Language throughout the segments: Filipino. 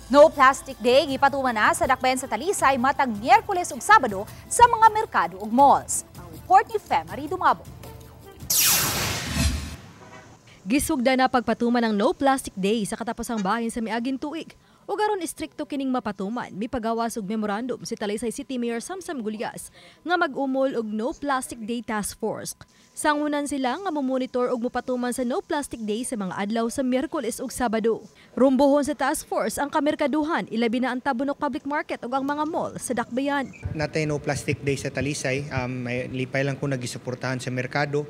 No Plastic Day gipatuman na sa dakbayan sa Talisay matag Miyerkules ug Sabado sa mga merkado ug malls. Ang report ni Femari Dumabo. Gisugda na pagpatuman ng No Plastic Day sa katapusang bahin sa miaging tuig. O garon istrikto kining mapatuman, mipagawas og memorandum si Talisay City Mayor Samsam Gulyas nga mag-umol og No Plastic Day Task Force. Sangunan sila nga momonitor og mopatuman sa No Plastic Day sa mga adlaw sa Miyerkules ug Sabado. Rumbohon sa task force ang kamerkaduhan, ilabi na ang Tabunok Public Market ug ang mga mall sa dakbayan. Natay No Plastic Day sa Talisay, may lipay lang ko nagisuportahan sa merkado,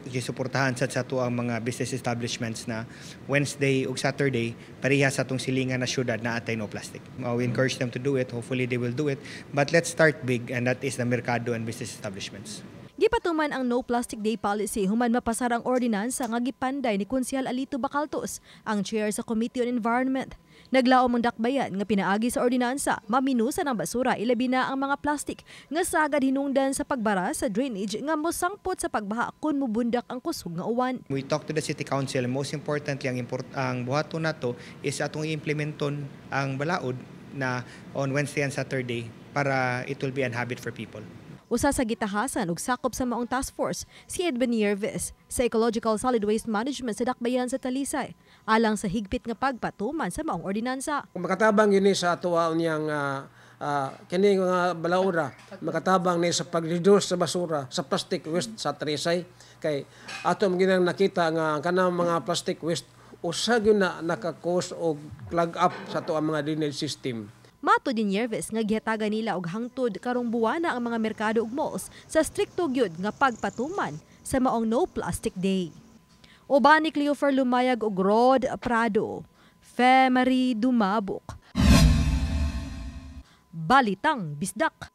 gisuportahan sa ato ang mga business establishments na Wednesday ug Saturday pareha sa atong silingan na syudad na atay no plastic. We encourage them to do it, hopefully they will do it, but let's start big and that is the merkado and business establishments. Gipatuman ang No Plastic Day policy human mapasar ang ordinansa nga gipanday ni Konsehal Alito Bacaltos, ang chair sa Committee on Environment. Naglaom ang dakbayan nga pinaagi sa ordinansa, maminusan ang basura ilabi na ang mga plastic nga sagad hinungdan sa pagbara sa drainage nga mosangpot sa pagbaha kun mubundak ang kusog nga uwan. We talk to the City Council, and most importantly ang buhaton nato is atong i-implementon ang balaod na on Wednesday and Saturday para it will be an habit for people. Usa sa gitahasan ug sakop sa maong task force si Edwin Yerves sa Ecological Solid Waste Management sa dakbayan sa Talisay, alang sa higpit nga pagpatuman sa maong ordinansa. Kung makatabang yun sa atuwa niyang kini nga balaura, makatabang ni sa pag-reduce sa basura sa plastic waste sa Talisay, kay ato ginang nakita nga kanang mga plastic waste usa gyud na naka-cause og clog up sa ato ang mga drainage system. Mato din Yerves nga gihatagan nila og hangtod karong buwana ang mga merkado ug malls sa strikto gyud nga pagpatuman sa maong No Plastic Day. Uban ni Cleofer Lumayag ug Rod Prado, Femari Dumabok. Balitang Bisdak.